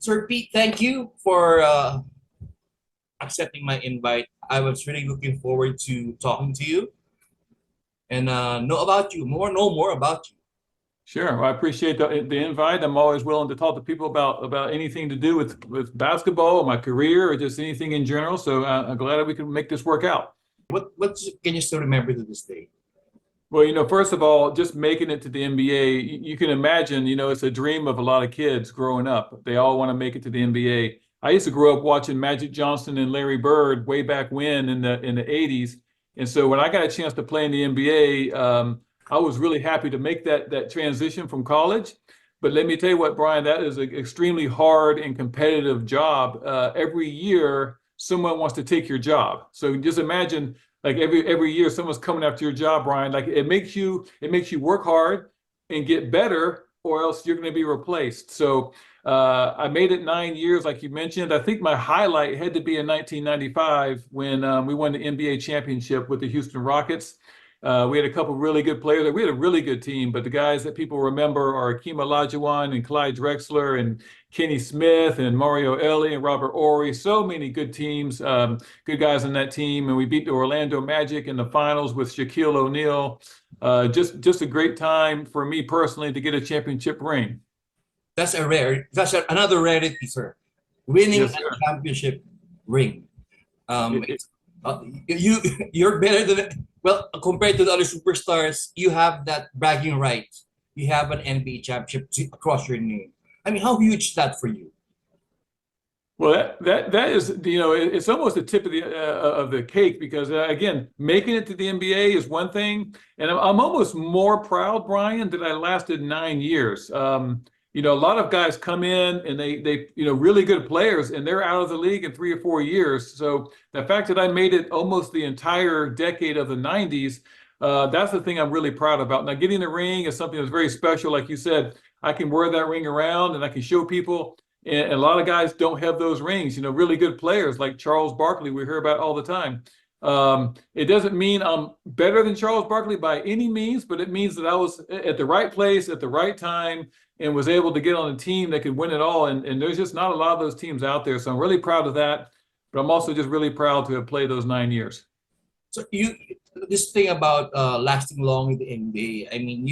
Sir Pete, thank you for accepting my invite. I was really looking forward to talking to you and know about you more, know more about you. Sure. Well, I appreciate the invite. I'm always willing to talk to people about anything to do with basketball, my career, or just anything in general. So I'm glad that we can make this work out. What can you still remember to this day? Well, first of all, just making it to the NBA, you can imagine, it's a dream of a lot of kids growing up. They all want to make it to the NBA. I used to grow up watching Magic Johnson and Larry Bird way back when in the 80s. And so when I got a chance to play in the NBA, I was really happy to make that transition from college. But let me tell you what, Brian, that is an extremely hard and competitive job. Every year, someone wants to take your job. So just imagine like every year someone's coming after your job, Brian. Like it makes you work hard and get better, or else you're going to be replaced. So I made it 9 years, like you mentioned. I think my highlight had to be in 1995 when we won the NBA championship with the Houston Rockets. We had a couple really good players. We had a really good team, but the guys that people remember are Akeem Olajuwon and Clyde Drexler and Kenny Smith and Mario Elie and Robert Ory. So many good teams, good guys on that team. And we beat the Orlando Magic in the finals with Shaquille O'Neal. Just a great time for me personally to get a championship ring. Another rarity, sir. Winning Yes, a sir. championship ring. Um, It, it's, you you're better than well compared to the other superstars. You have that bragging right. You have an NBA championship across your name. I mean, how huge is that for you? Well, that is, it's almost the tip of the cake because again, making it to the NBA is one thing, and I'm almost more proud, Brian, that I lasted 9 years. A lot of guys come in and they really good players, and they're out of the league in 3 or 4 years. So the fact that I made it almost the entire decade of the 90s, that's the thing I'm really proud about. Now, getting the ring is something that's very special. Like you said, I can wear that ring around and I can show people. And a lot of guys don't have those rings, really good players like Charles Barkley, we hear about all the time. It doesn't mean I'm better than Charles Barkley by any means, but it means that I was at the right place at the right time and was able to get on a team that could win it all. And there's just not a lot of those teams out there. So I'm really proud of that. But I'm also just really proud to have played those 9 years. So you this thing about lasting long in the NBA. I mean,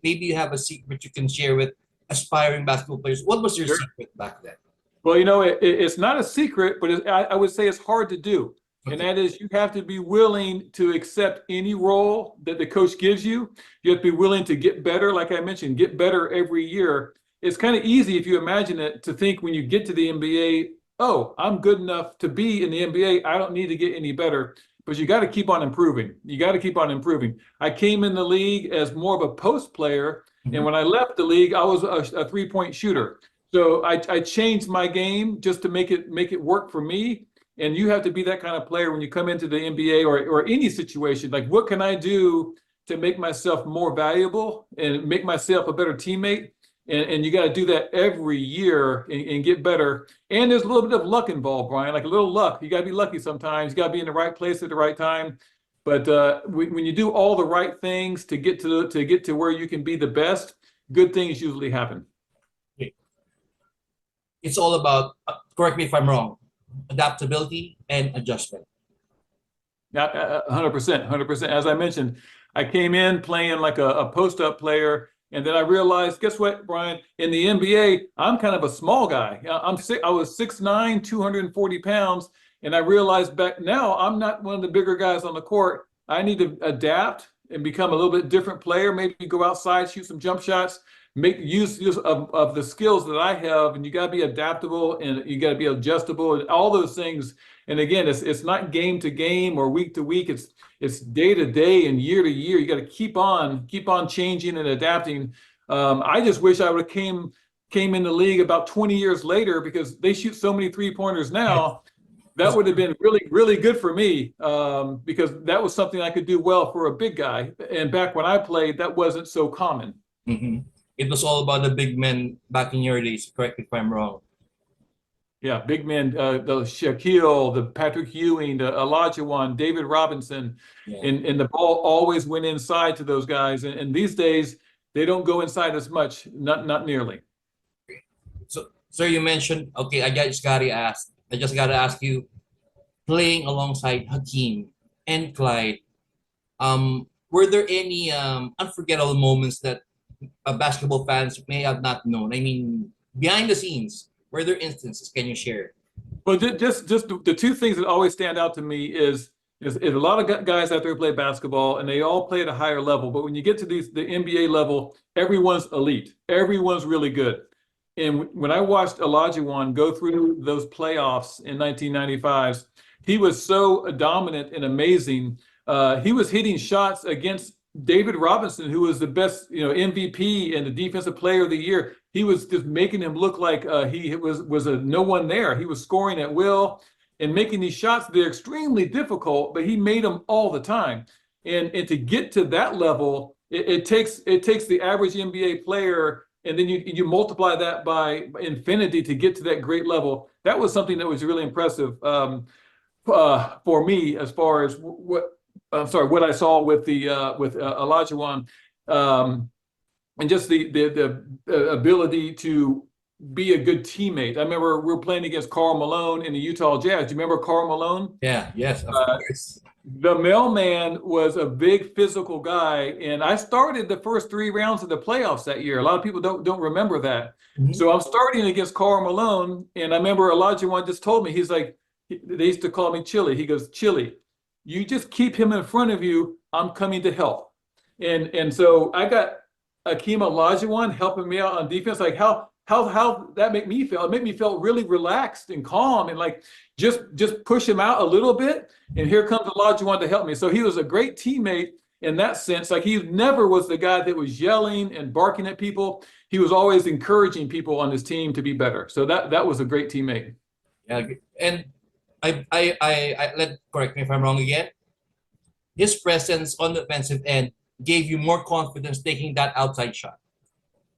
maybe you have a secret you can share with aspiring basketball players. What was your Sure. secret back then? Well, it's not a secret, but I would say it's hard to do. And Okay. that is you have to be willing to accept any role that the coach gives you. You have to be willing to get better, like I mentioned, get better every year. It's kind of easy if you imagine it to think when you get to the NBA, oh, I'm good enough to be in the NBA. I don't need to get any better. But you got to keep on improving. You got to keep on improving. I came in the league as more of a post player. And Mhm. when I left the league, I was a three-point shooter. So I changed my game just to make it work for me. And you have to be that kind of player when you come into the NBA or any situation. Like, what can I do to make myself more valuable and make myself a better teammate? And you got to do that every year and get better. And there's a little bit of luck involved, Brian, like a little luck. You got to be lucky sometimes. You got to be in the right place at the right time. But when you do all the right things to get to where you can be the best, good things usually happen. It's all about, correct me if I'm wrong, adaptability and adjustment. Yeah, 100%, 100%. As I mentioned, I came in playing like a post-up player, and then I realized, guess what, Brian? In the NBA, I'm kind of a small guy. I was 6'9", 240 pounds, and I realized back now I'm not one of the bigger guys on the court. I need to adapt and become a little bit different player. Maybe go outside, shoot some jump shots, make use of the skills that I have, and you got to be adaptable and you got to be adjustable and all those things. And again, it's not game to game or week to week. It's day to day and year to year. You got to keep on changing and adapting. I just wish I would have came in the league about 20 years later because they shoot so many 3-pointers now. That would have been really, really good for me because that was something I could do well for a big guy. And back when I played, that wasn't so common. Mhm. It was all about the big men back in your days, correct me if I'm wrong. Yeah, big men, the Shaquille, the Patrick Ewing, the Olajuwon, David Robinson, Yeah. and the ball always went inside to those guys. And these days, they don't go inside as much, not nearly. So Sir, you mentioned, okay, I just gotta ask you, playing alongside Hakeem and Clyde, were there any unforgettable moments that basketball fans may have not known? I mean, behind the scenes, were there instances? Can you share? Well, just the two things that always stand out to me is a lot of guys out there play basketball and they all play at a higher level. But when you get to the NBA level, everyone's elite. Everyone's really good. And when I watched Olajuwon go through those playoffs in 1995, he was so dominant and amazing. He was hitting shots against David Robinson, who was the best, MVP and the Defensive Player of the Year. He was just making him look like he was a no one there. He was scoring at will and making these shots. They're extremely difficult, but he made them all the time. And to get to that level, it takes the average NBA player, and then you multiply that by infinity to get to that great level. That was something that was really impressive for me as far as what I saw with Olajuwon, and just the ability to be a good teammate. I remember we were playing against Karl Malone in the Utah Jazz. Do you remember Karl Malone? Yeah, yes, of course. The mailman was a big physical guy, and I started the first 3 rounds of the playoffs that year. A lot of people don't remember that. Mhm. So I'm starting against Karl Malone, and I remember Olajuwon just told me, he's like, they used to call me Chili. He goes, Chili, you just keep him in front of you. I'm coming to help. And so I got Akeem Olajuwon helping me out on defense. Like how that make me feel? It made me feel really relaxed and calm, and like just push him out a little bit. And here comes Olajuwon to help me. So he was a great teammate in that sense. Like he never was the guy that was yelling and barking at people. He was always encouraging people on his team to be better. So that was a great teammate. Yeah, and correct me if I'm wrong again. His presence on the offensive end gave you more confidence taking that outside shot.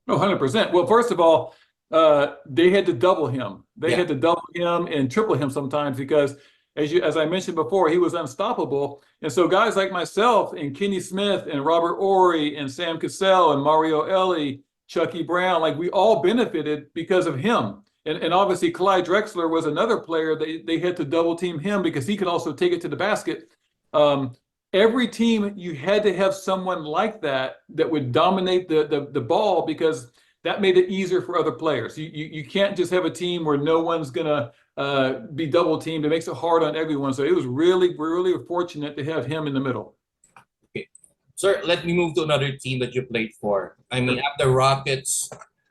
Oh, 100%. Well, first of all, they had to double him. They had to double him and triple him sometimes because, as I mentioned before, he was unstoppable. And so guys like myself and Kenny Smith and Robert Ory and Sam Cassell and Mario Elie, Chucky Brown, like we all benefited because of him. And obviously Clyde Drexler was another player. They had to double team him because he could also take it to the basket. Every team, you had to have someone like that would dominate the ball because that made it easier for other players. You can't just have a team where no one's gonna be double teamed. It makes it hard on everyone. So it was really, really fortunate to have him in the middle. Okay. Sir, let me move to another team that you played for. I mean, after Rockets,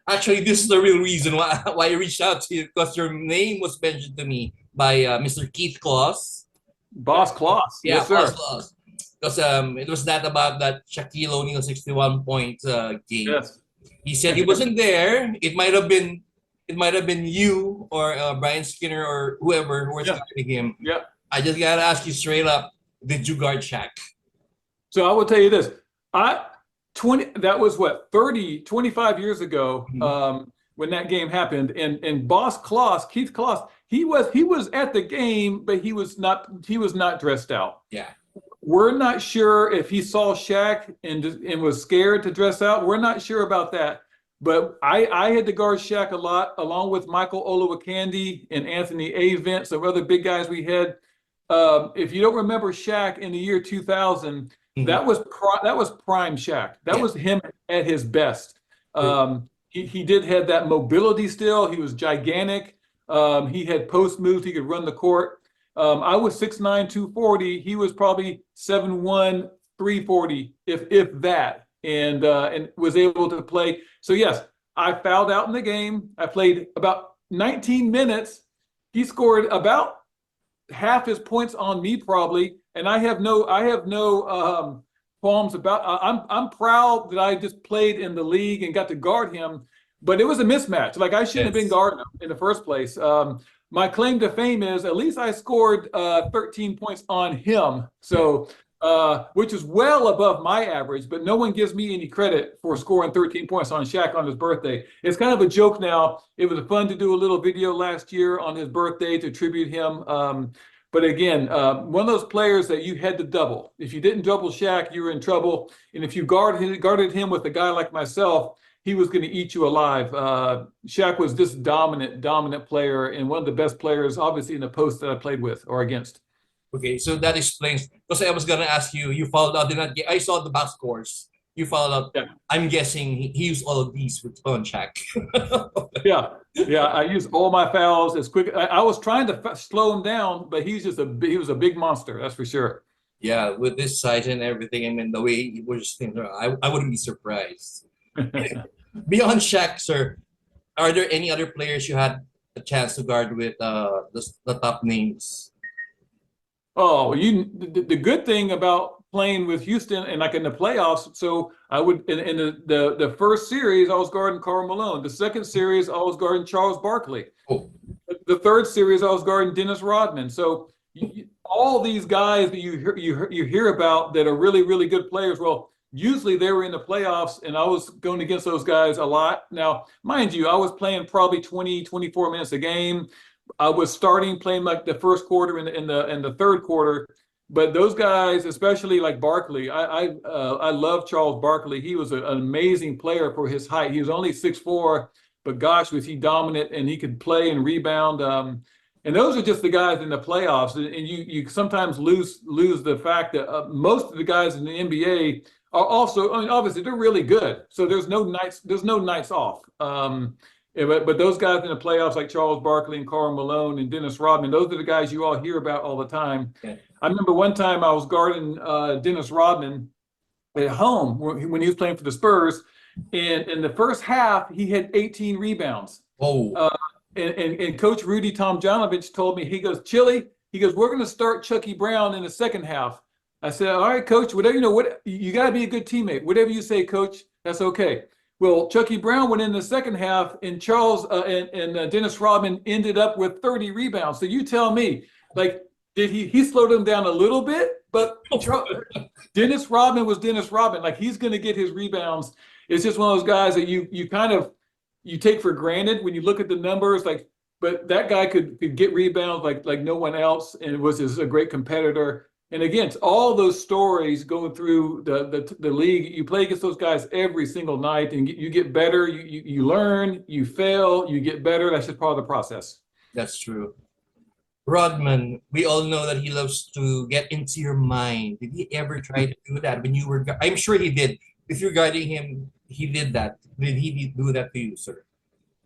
actually, this is the real reason why I reached out to you, because your name was mentioned to me by Mr. Keith Claus. Boss Kloss. Yeah, Yes, sir. Boss Claus. Because it was not about that Shaquille O'Neal 61 point game. Yes. He said he wasn't there. It might have been you or Brian Skinner or whoever who was guarding him. Yeah. I just gotta ask you straight up: did you guard Shaq? So I will tell you this. That was what, 25 years ago, when that game happened. And Boss Kloss, Keith Kloss, he was at the game, but he was not dressed out. Yeah. We're not sure if he saw Shaq and was scared to dress out. We're not sure about that. But I had to guard Shaq a lot, along with Michael Olowokandi and Anthony Avent, some other big guys we had. If you don't remember Shaq in the year 2000, that was prime Shaq. That was him at his best. He did have that mobility still. He was gigantic. He had post moves. He could run the court. I was 6'9", 240. He was probably 7'1", 340, if that, and was able to play. So yes, I fouled out in the game. I played about 19 minutes. He scored about half his points on me probably, and I have no qualms about. I'm proud that I just played in the league and got to guard him, but it was a mismatch. Like I shouldn't have been guarding him in the first place. My claim to fame is at least I scored 13 points on him, so which is well above my average, but no one gives me any credit for scoring 13 points on Shaq on his birthday. It's kind of a joke now. It was fun to do a little video last year on his birthday to tribute him. But again, one of those players that you had to double. If you didn't double Shaq, you were in trouble. And if you guarded him with a guy like myself, he was going to eat you alive. Shaq was this dominant player and one of the best players, obviously, in the post that I played with or against. Okay, so that explains. Because I was gonna ask you, you followed out. Did not get? I saw the box scores. You followed out. Yeah. I'm guessing he used all of these with on Shaq. Yeah, yeah. I used all my fouls as quick. I was trying to slow him down, but he was a big monster. That's for sure. Yeah, with this size and everything, I mean, the way he was thinking, I wouldn't be surprised. Beyond Shaq, sir, are there any other players you had a chance to guard with the top names? Oh, the good thing about playing with Houston and like in the playoffs, so I would in the first series I was guarding Karl Malone. The second series I was guarding Charles Barkley. Oh, The third series I was guarding Dennis Rodman. So all these guys that you hear about that are really good players, well, usually they were in the playoffs and I was going against those guys a lot. Now, mind you, I was playing probably 24 minutes a game. I was starting playing like the first quarter and the third quarter, but those guys, especially like Barkley, I love Charles Barkley. He was an amazing player for his height. He was only 6'4", but gosh, was he dominant and he could play and rebound. And those are just the guys in the playoffs, and you sometimes lose the fact that most of the guys in the NBA are also, I mean, obviously they're really good. So there's no nights off. Yeah, but those guys in the playoffs like Charles Barkley and Karl Malone and Dennis Rodman, those are the guys you all hear about all the time. yeah. I remember one time I was guarding Dennis Rodman at home when he was playing for the Spurs, and in the first half he had 18 rebounds. Oh, And Coach Rudy Tomjanovich told me, he goes, Chili, he goes, we're going to start Chucky Brown in the second half. I said, all right, Coach, whatever, what you got to be a good teammate. Whatever you say, Coach, that's okay. Well, Chucky Brown went in the second half, and Charles and Dennis Rodman ended up with 30 rebounds. So you tell me, like, did he slowed him down a little bit? But Dennis Rodman was Dennis Rodman. Like, he's going to get his rebounds. It's just one of those guys that you kind of you take for granted when you look at the numbers. Like, but that guy could get rebounds like no one else, and was a great competitor. And again, it's all those stories going through the league. You play against those guys every single night, and you get better. You learn, you fail, you get better. That's just part of the process. that's true. Rodman, we all know that he loves to get into your mind. Did he ever try to do that when you were? I'm sure he did. If you're guiding him, he did that. Did he do that to you, sir?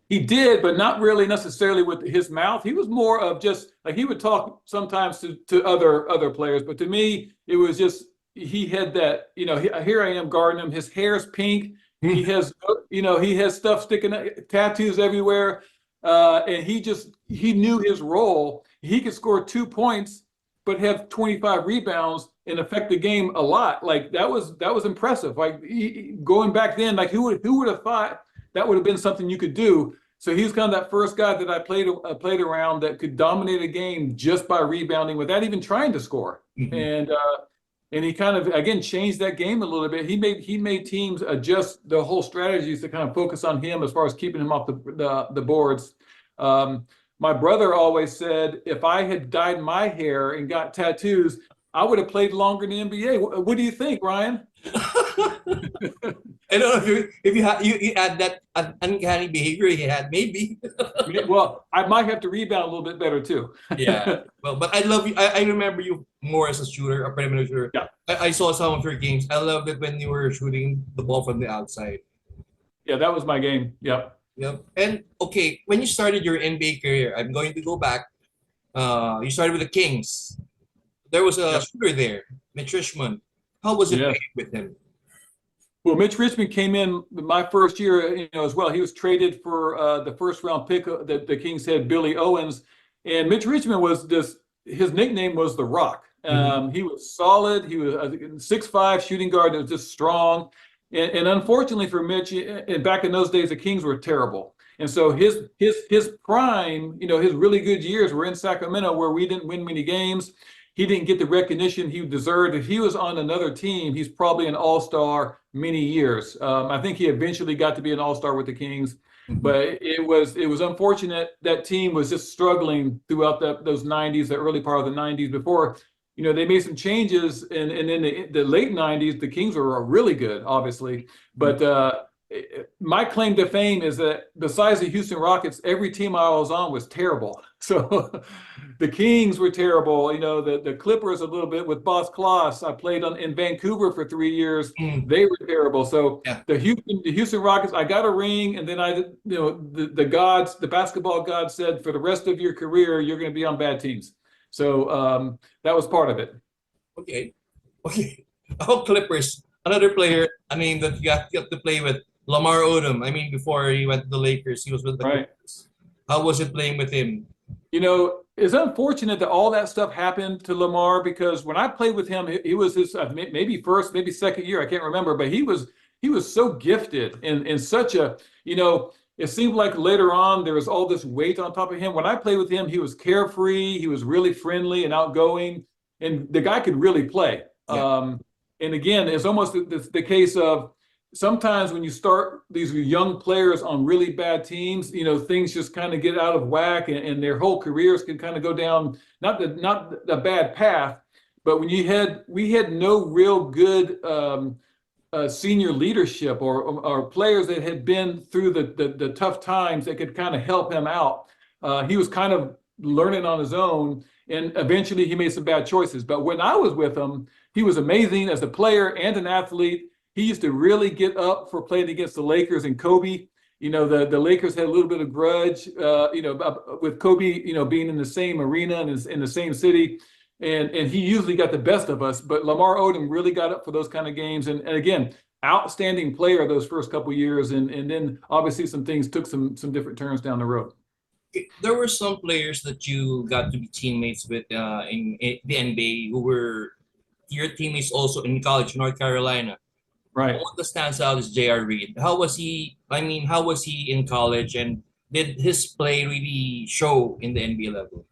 He did, but not really necessarily with his mouth. He was more of just like he would talk sometimes to other players, but to me, it was just he had that. Here I am guarding him. His hair's pink. He has, he has stuff sticking, tattoos everywhere, and he knew his role. He could score 2 points, but have 25 rebounds and affect the game a lot. Like that was impressive. Like going back then, like who would have thought that would have been something you could do. So he's kind of that first guy that I played around that could dominate a game just by rebounding without even trying to score. Mm-hmm. And he kind of again changed that game a little bit. He made teams adjust the whole strategies to kind of focus on him as far as keeping him off the boards. My brother always said if I had dyed my hair and got tattoos, I would have played longer in the NBA. What do you think, Ryan? I don't know if you had that uncanny behavior he had, maybe. Well, I might have to rebound a little bit better too. Yeah. Well, but I love you. I remember you more as a shooter, a perimeter shooter. Yeah. I saw some of your games. I loved it when you were shooting the ball from the outside. Yeah, that was my game. Yep. Yep. And okay, when you started your NBA career, I'm going to go back. You started with the Kings. There was a shooter there, Mitch Richmond. How was it playing with him? Well, Mitch Richmond came in my first year, as well. He was traded for the first round pick that the Kings had, Billy Owens, and Mitch Richmond was his nickname was the Rock. He was solid. He was a 6'5" shooting guard that was just strong. And unfortunately for Mitch, and back in those days, the Kings were terrible. And so his prime, his really good years were in Sacramento, where we didn't win many games. He didn't get the recognition he deserved. If he was on another team, he's probably an all-star many years. I think he eventually got to be an all-star with the Kings, but it was unfortunate that team was just struggling throughout those 90s, the early part of the 90s before, they made some changes. And in the late 90s, the Kings were really good, obviously. But my claim to fame is that besides the Houston Rockets, every team I was on was terrible. So the Kings were terrible. The Clippers a little bit with Boss Kloss. I played in Vancouver for 3 years. Mm, They were terrible. So yeah. the Houston Rockets, I got a ring, and then the basketball gods said for the rest of your career, you're going to be on bad teams. So that was part of it. Okay. Okay. Oh, Clippers. Another player, I mean, that you got to play with, Lamar Odom. I mean, before he went to the Lakers, he was with the Right. Clippers. How was it playing with him? It's unfortunate that all that stuff happened to Lamar because when I played with him, he was his maybe first, maybe second year, I can't remember, but he was so gifted and such it seemed like later on there was all this weight on top of him. When I played with him, he was carefree, he was really friendly and outgoing, and the guy could really play. Yeah. And again, it's almost the case of sometimes when you start these young players on really bad teams, things just kind of get out of whack, and their whole careers can kind of go down not the bad path. But we had no real good senior leadership or players that had been through the tough times that could kind of help him out. He was kind of learning on his own, and eventually he made some bad choices. But when I was with him, he was amazing as a player and an athlete. He used to really get up for playing against the Lakers and Kobe. The Lakers had a little bit of grudge, with Kobe, being in the same arena and in the same city. And he usually got the best of us. But Lamar Odom really got up for those kind of games. And again, outstanding player those first couple of years. And then obviously some things took some different turns down the road. There were some players that you got to be teammates with in the NBA who were your teammates also in college, North Carolina. Right. One that stands out is J.R. Reed. How was he? I mean, how was he in college, and did his play really show in the NBA level?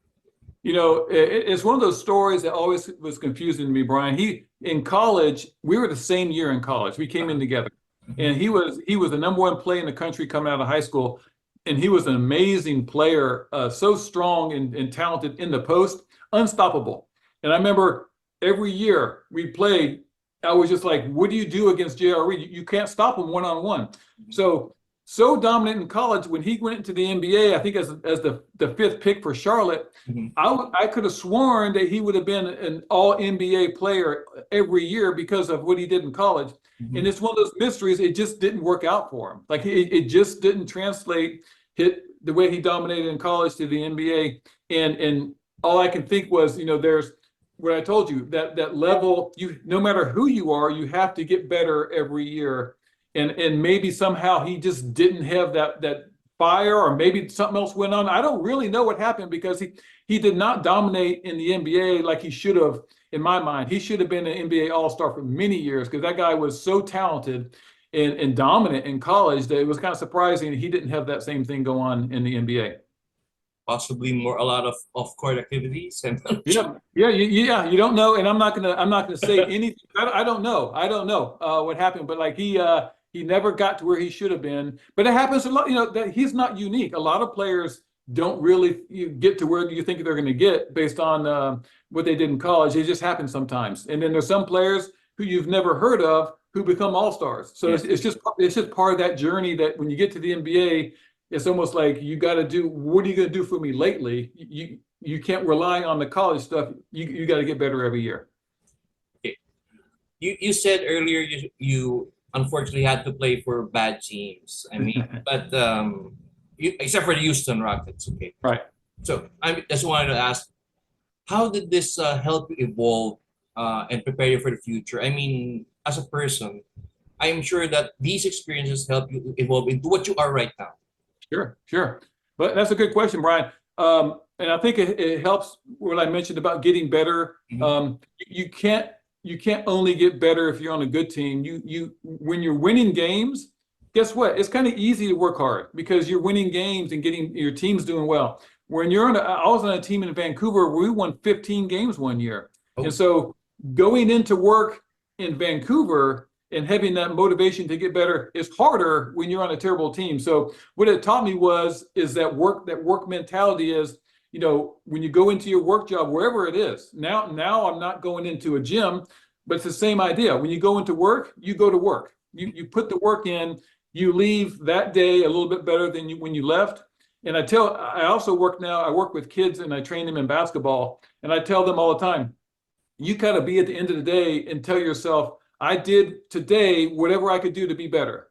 It's one of those stories that always was confusing to me, Brian. In college, we were the same year in college. We came in together, and he was the number one player in the country coming out of high school, and he was an amazing player, so strong and talented in the post, unstoppable. And I remember every year we played, I was just like, what do you do against J.R. Reed? You can't stop him one-on-one. So dominant in college. When he went into the NBA, I think as the fifth pick for Charlotte, Mhm. I could have sworn that he would have been an all NBA player every year because of what he did in college. Mhm. And it's one of those mysteries. It just didn't work out for him. Like it just didn't translate the way he dominated in college to the NBA. And all I can think was, there's what I told you, that level, no matter who you are, you have to get better every year. And maybe somehow he just didn't have that fire, or maybe something else went on. I don't really know what happened because he did not dominate in the NBA like he should have. In my mind, he should have been an NBA All-Star for many years because that guy was so talented and dominant in college that it was kind of surprising he didn't have that same thing go on in the NBA. Possibly more a lot of off-court activities and You don't know, and I'm not gonna say anything. I don't know. I don't know what happened, but like he never got to where he should have been. But it happens a lot. That he's not unique. A lot of players don't really get to where you think they're going to get based on what they did in college. It just happens sometimes. And then there's some players who you've never heard of who become all-stars. So Yeah. it's just part of that journey that when you get to the NBA, it's almost like you got to do, what are you going to do for me lately? You can't rely on the college stuff. You got to get better every year. Okay. You said earlier you unfortunately had to play for bad teams. I mean, but except for the Houston Rockets, okay. Right. So I just wanted to ask, how did this help you evolve and prepare you for the future? I mean, as a person, I'm sure that these experiences help you evolve into what you are right now. Sure. But that's a good question, Brian. And I think it helps what I mentioned about getting better. Mhm. You can't only get better if you're on a good team. When you're winning games, guess what? It's kind of easy to work hard because you're winning games and getting your team's doing well. When I was on a team in Vancouver where we won 15 games one year. Oh. And so going into work in Vancouver and having that motivation to get better is harder when you're on a terrible team. So what it taught me is that work mentality is, when you go into your work job, wherever it is. Now I'm not going into a gym, but it's the same idea. When you go into work, you go to work. You put the work in. you leave that day a little bit better than when you left. And I also work now, I work with kids and I train them in basketball. And I tell them all the time, you got to be at the end of the day and tell yourself, I did today whatever I could do to be better.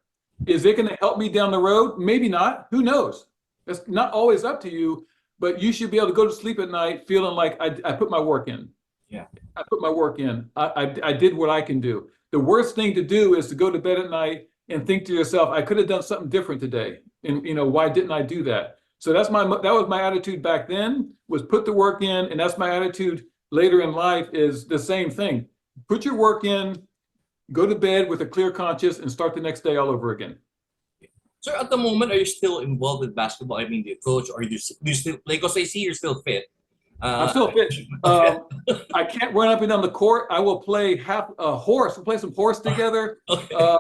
Is it going to help me down the road? Maybe not. Who knows? It's not always up to you, but you should be able to go to sleep at night feeling like I put my work in. Yeah. I put my work in. I did what I can do. The worst thing to do is to go to bed at night and think to yourself, I could have done something different today. And why didn't I do that? So that was my attitude back then, was put the work in, and that's my attitude later in life is the same thing. Put your work in, go to bed with a clear conscience, and start the next day all over again. So at the moment, are you still involved with basketball? I mean, the coach, or do you still, like, because I see you're still fit. I'm still fit. I can't run up and down the court. I will play a horse. We'll play some horse together. Okay.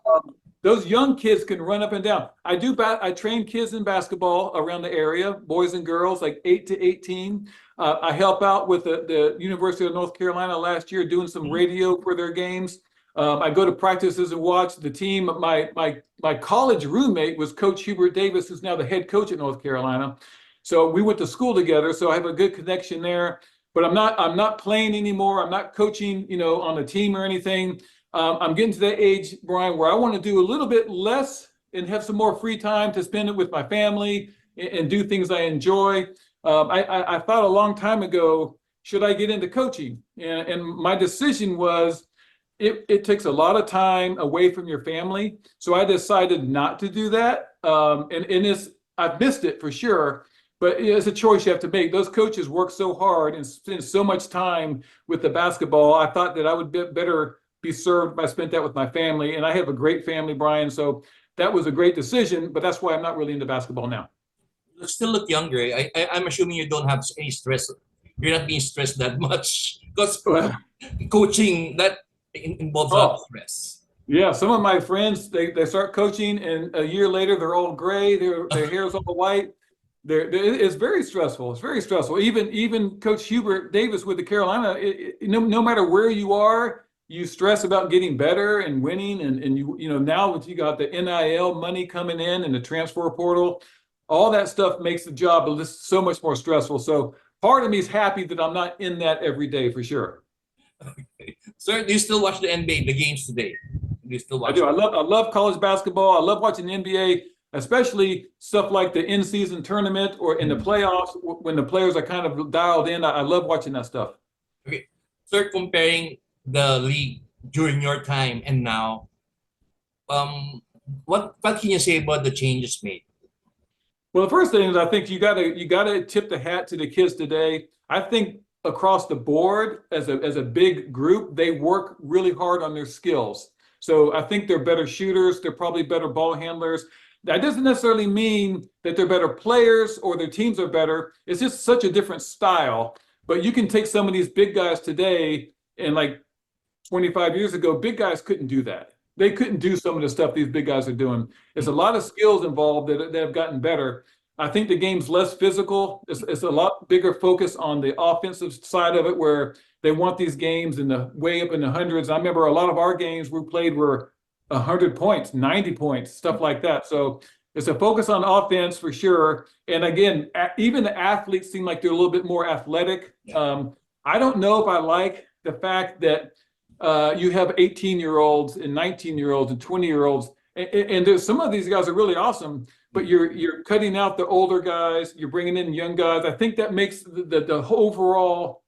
Those young kids can run up and down. I train kids in basketball around the area, boys and girls, like 8 to 18. I help out with the University of North Carolina last year, doing some radio for their games. I go to practices and watch the team. My college roommate was Coach Hubert Davis, who's now the head coach at North Carolina. So we went to school together. So I have a good connection there. But I'm not playing anymore. I'm not coaching, on a team or anything. I'm getting to that age, Brian, where I want to do a little bit less and have some more free time to spend it with my family and do things I enjoy. I thought a long time ago, should I get into coaching? And my decision was, it takes a lot of time away from your family. So I decided not to do that. I've missed it for sure, but it's a choice you have to make. Those coaches work so hard and spend so much time with the basketball. I thought that I would better be served by spent that with my family. And I have a great family, Brian. So that was a great decision, but that's why I'm not really into basketball now. You still look younger. I'm assuming you don't have any stress. You're not being stressed that much because coaching that involves a lot of stress. Yeah, some of my friends, they start coaching and a year later they're all gray, their hair is all white. It's very stressful. It's very stressful. Even Coach Hubert Davis with the Carolina, no matter where you are, you stress about getting better and winning. And now that you got the NIL money coming in and the transfer portal, all that stuff makes the job just so much more stressful. So part of me is happy that I'm not in that every day for sure. Okay. Sir, do you still watch the NBA, the games today? Do you still watch? I do. I love college basketball. I love watching the NBA, especially stuff like the in-season tournament or in the playoffs when the players are kind of dialed in. I love watching that stuff. Okay. Sir, comparing the league during your time and now, what can you say about the changes made? Well, the first thing is I think you gotta tip the hat to the kids today. I think across the board as a big group, they work really hard on their skills. So I think they're better shooters. They're probably better ball handlers. That doesn't necessarily mean that they're better players or their teams are better. It's just such a different style. But you can take some of these big guys today and like 25 years ago, big guys couldn't do that. They couldn't do some of the stuff these big guys are doing. There's a lot of skills involved that have gotten better. I think the game's less physical. It's a lot bigger focus on the offensive side of it, where they want these games in the way up in the hundreds. I remember a lot of our games we played were 100 points, 90 points, stuff like that. So it's a focus on offense for sure. And again, even the athletes seem like they're a little bit more athletic. I don't know if I like the fact that you have 18-year-olds and 19-year-olds and 20-year-olds. And there's some of these guys are really awesome, but you're cutting out the older guys, you're bringing in young guys. I think that makes the overall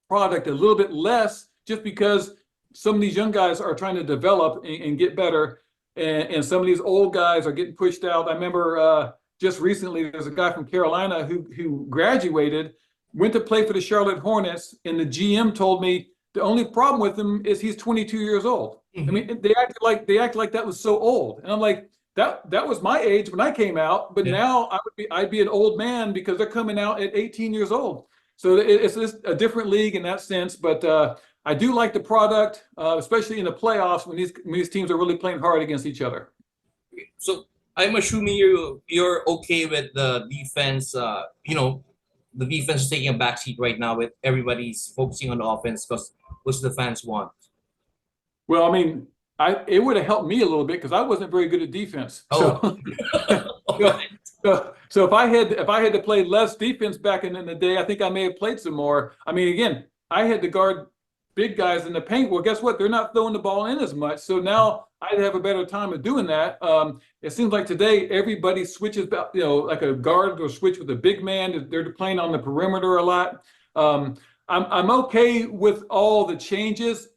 product a little bit less, just because some of these young guys are trying to develop and get better, and some of these old guys are getting pushed out. I remember just recently there's a guy from Carolina who graduated, went to play for the Charlotte Hornets, and the GM told me the only problem with him is he's 22 years old. I mean, they act like that was so old, and I'm like, that was my age when I came out, but now I'd be an old man because they're coming out at 18 years old. So it's just a different league in that sense. But I do like the product, especially in the playoffs when these teams are really playing hard against each other. So I'm assuming you're okay with the defense. The defense is taking a backseat right now with everybody's focusing on the offense because what the fans want. Well, I mean, it would have helped me a little bit because I wasn't very good at defense. Oh, So, all so, right. so if I had to play less defense back in the day, I think I may have played some more. I mean, again, I had to guard big guys in the paint. Well, guess what? They're not throwing the ball in as much. So now I'd have a better time of doing that. It seems like today everybody switches, like a guard or switch with a big man. They're playing on the perimeter a lot. I'm okay with all the changes.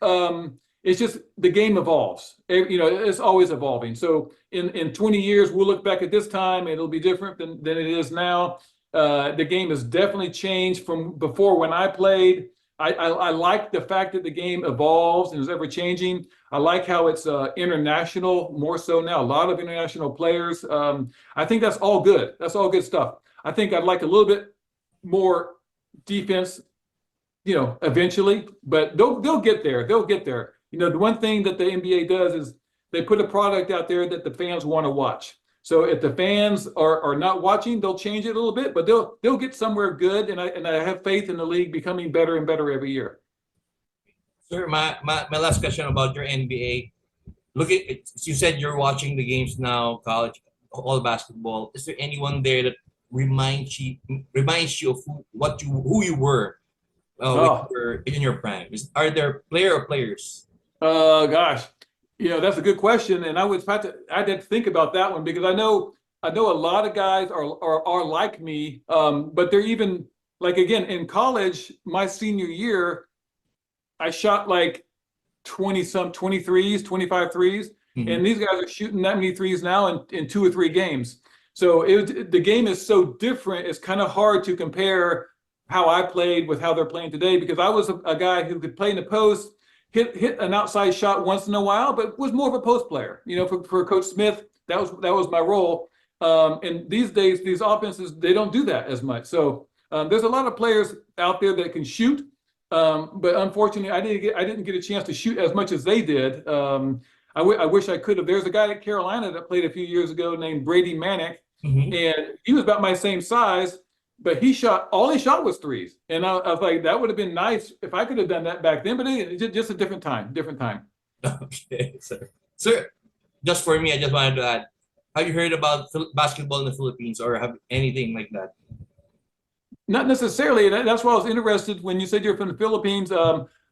It's just the game evolves. It's always evolving. So in 20 years, we'll look back at this time, it'll be different than it is now. The game has definitely changed from before when I played. I like the fact that the game evolves and is ever changing. I like how it's international more so now. A lot of international players. I think that's all good. That's all good stuff. I think I'd like a little bit more defense, eventually, but they'll get there. They'll get there. The one thing that the NBA does is they put a product out there that the fans want to watch. So if the fans are not watching, they'll change it a little bit, but they'll get somewhere good. And I have faith in the league becoming better and better every year. Sir, my last question about your NBA. Look at it. You said you're watching the games now, college, all basketball. Is there anyone there that reminds you of who you were when Oh, you were in your prime? Are there player or players? gosh, that's a good question, and I'd have to think about that one because I know a lot of guys are like me, but they're even like again in college. My senior year, I shot like 23s, 25 threes, Mhm. and these guys are shooting that many threes now in 2 or 3 games. So the game is so different. It's kind of hard to compare how I played with how they're playing today because I was a guy who could play in the post, hit an outside shot once in a while, but was more of a post player. For Coach Smith, that was my role. And these days, these offenses they don't do that as much. So there's a lot of players out there that can shoot, but unfortunately, I didn't get a chance to shoot as much as they did. I wish I could have. There's a guy at Carolina that played a few years ago named Brady Manick, Mhm. and he was about my same size, but all he shot was threes. And I was like, that would have been nice if I could have done that back then, but it's just a different time, different time. Okay, sir. Sir, just for me, I just wanted to add. Have you heard about basketball in the Philippines or have anything like that? Not necessarily. That's why I was interested when you said you're from the Philippines.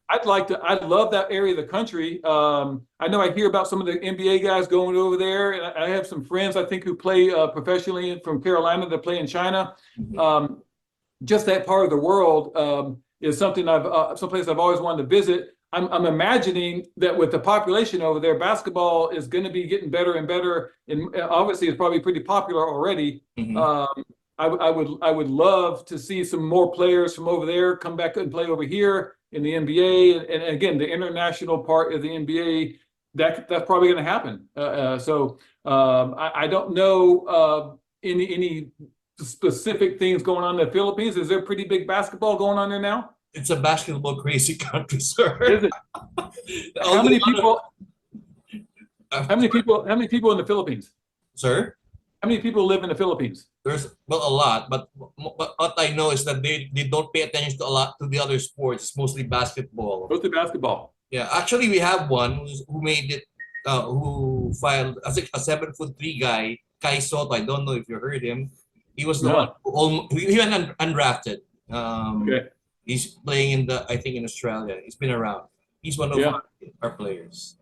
I'd love that area of the country. I know I hear about some of the NBA guys going over there, and I have some friends I think who play professionally from Carolina that play in China. Mhm. Just that part of the world is something someplace I've always wanted to visit. I'm imagining that with the population over there, basketball is going to be getting better and better, and obviously it's probably pretty popular already. Mhm. I would love to see some more players from over there come back and play over here in the NBA, and again the international part of the NBA. That's probably going to happen. I don't know any specific things going on in the Philippines. Is there pretty big basketball going on there now? It's a basketball crazy country, sir. Is it? All How many the people? other, How many people? How many people in the Philippines? sir, How many people live in the Philippines? there's a lot, but what I know is that they don't pay attention to a lot to the other sports. It's mostly basketball. Mostly basketball. Yeah, actually, we have one who made it, who filed as a 7'3" guy, Kai Soto. I don't know if you heard him. He was the one No. who he went undrafted. Um, Okay. he's playing I think in Australia. He's been around. He's one of Yeah. our players.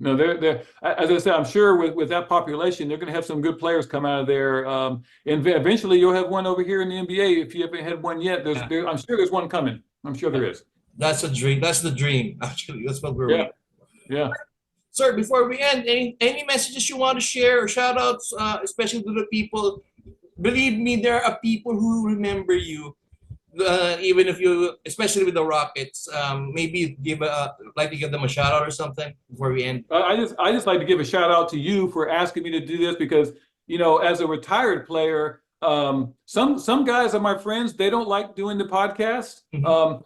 No, they're as I said, I'm sure with that population, they're going to have some good players come out of there. And eventually, you'll have one over here in the NBA if you haven't had one yet. Yeah. I'm sure there's one coming. I'm sure there is. That's a dream. That's the dream. Actually, that's what we're Yeah. waiting. Yeah. Sir, before we end, any messages you want to share or shout outs, especially to the people? Believe me, there are people who remember you, even if you, especially with the Rockets. Maybe like to give them a shout out or something before we end. I just like to give a shout out to you for asking me to do this because as a retired player, some guys are my friends. They don't like doing the podcast. Mhm.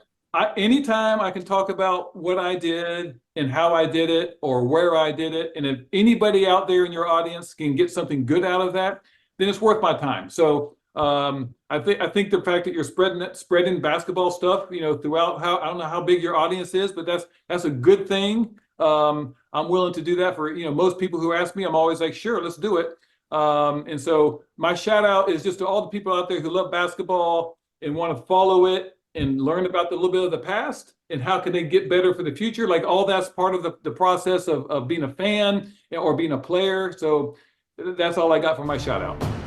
Anytime I can talk about what I did and how I did it or where I did it, and if anybody out there in your audience can get something good out of that, then it's worth my time. So I think the fact that you're spreading basketball stuff, throughout I don't know how big your audience is, but that's a good thing. I'm willing to do that for, most people who ask me. I'm always like, sure, let's do it. And so my shout out is just to all the people out there who love basketball and want to follow it and learn about the little bit of the past and how can they get better for the future. Like all that's part of the process of being a fan or being a player. So that's all I got for my shout out.